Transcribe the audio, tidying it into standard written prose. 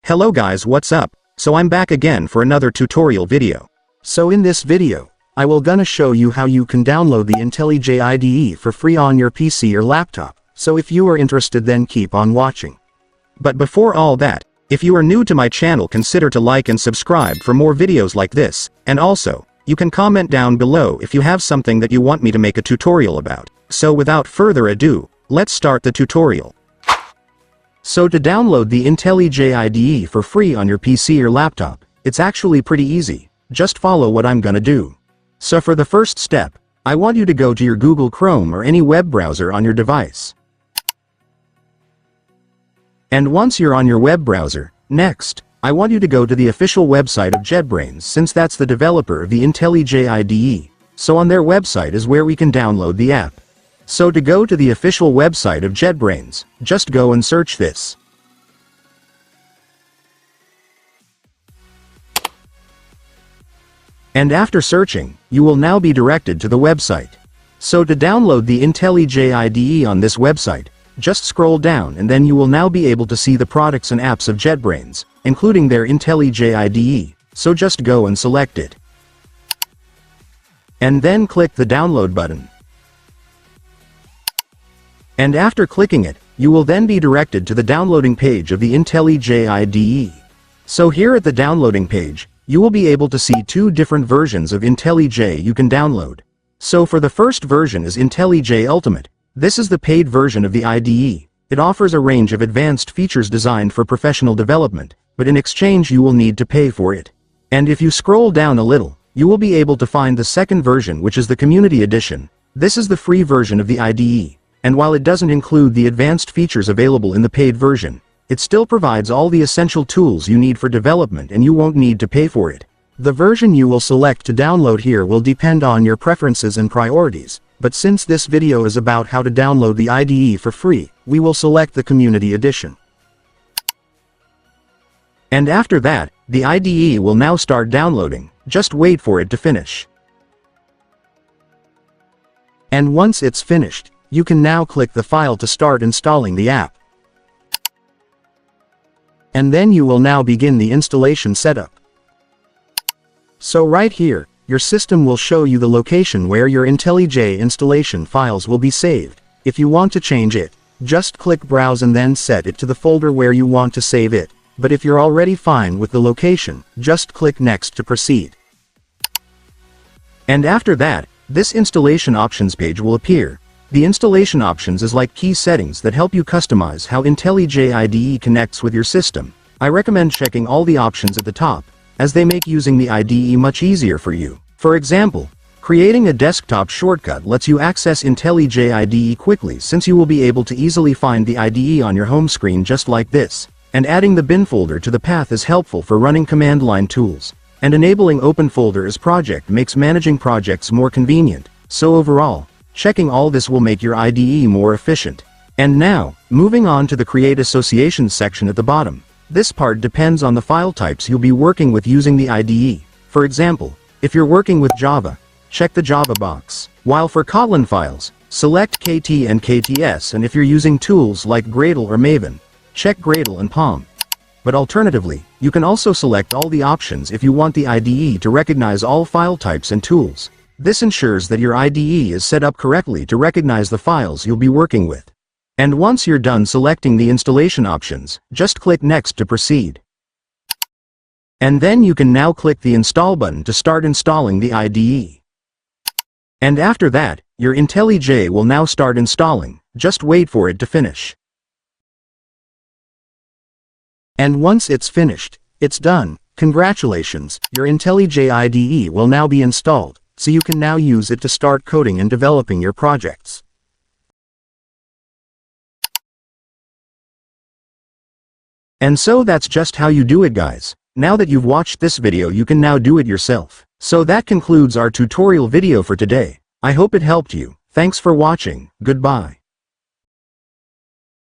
Hello guys, what's up? So I'm back again for another tutorial video. So in this video, I will gonna show you how you can download the IntelliJ IDE for free on your PC or laptop. So if you are interested, then keep on watching. But before all that, if you are new to my channel, consider to like and subscribe for more videos like this, and also, you can comment down below if you have something that you want me to make a tutorial about. So without further ado, let's start the tutorial. So to download the IntelliJ IDE for free on your PC or laptop, it's actually pretty easy. Just follow what I'm gonna do. So for the first step, I want you to go to your Google Chrome or any web browser on your device. And once you're on your web browser, next, I want you to go to the official website of JetBrains, since that's the developer of the IntelliJ IDE. So on their website is where we can download the app. So to go to the official website of JetBrains, just go and search this. And after searching, you will now be directed to the website. So to download the IntelliJ IDE on this website, just scroll down and then you will now be able to see the products and apps of JetBrains, including their IntelliJ IDE, so just go and select it. And then click the download button. And after clicking it, you will then be directed to the downloading page of the IntelliJ IDE. So here at the downloading page, you will be able to see two different versions of IntelliJ you can download. So for the first version is IntelliJ Ultimate. This is the paid version of the IDE. It offers a range of advanced features designed for professional development, but in exchange you will need to pay for it. And if you scroll down a little, you will be able to find the second version, which is the Community Edition. This is the free version of the IDE. And while it doesn't include the advanced features available in the paid version, it still provides all the essential tools you need for development and you won't need to pay for it. The version you will select to download here will depend on your preferences and priorities, but since this video is about how to download the IDE for free, we will select the Community Edition. And after that, the IDE will now start downloading, just wait for it to finish. And once it's finished, you can now click the file to start installing the app. And then you will now begin the installation setup. So right here, your system will show you the location where your IntelliJ installation files will be saved. If you want to change it, just click Browse and then set it to the folder where you want to save it. But if you're already fine with the location, just click Next to proceed. And after that, this installation options page will appear. The installation options is like key settings that help you customize how IntelliJ IDE connects with your system. I recommend checking all the options at the top, as they make using the IDE much easier for you. For example, creating a desktop shortcut lets you access IntelliJ IDE quickly, since you will be able to easily find the IDE on your home screen just like this. And adding the bin folder to the path is helpful for running command line tools. And enabling open folder as project makes managing projects more convenient. So overall, checking all this will make your IDE more efficient. And now, moving on to the Create Associations section at the bottom. This part depends on the file types you'll be working with using the IDE. For example, if you're working with Java, check the Java box. While for Kotlin files, select KT and KTS, and if you're using tools like Gradle or Maven, check Gradle and POM. But alternatively, you can also select all the options if you want the IDE to recognize all file types and tools. This ensures that your IDE is set up correctly to recognize the files you'll be working with. And once you're done selecting the installation options, just click Next to proceed. And then you can now click the Install button to start installing the IDE. And after that, your IntelliJ will now start installing, just wait for it to finish. And once it's finished, it's done. Congratulations, your IntelliJ IDE will now be installed. So you can now use it to start coding and developing your projects. And so that's just how you do it, guys. Now that you've watched this video, you can now do it yourself. So that concludes our tutorial video for today. I hope it helped you. Thanks for watching. Goodbye.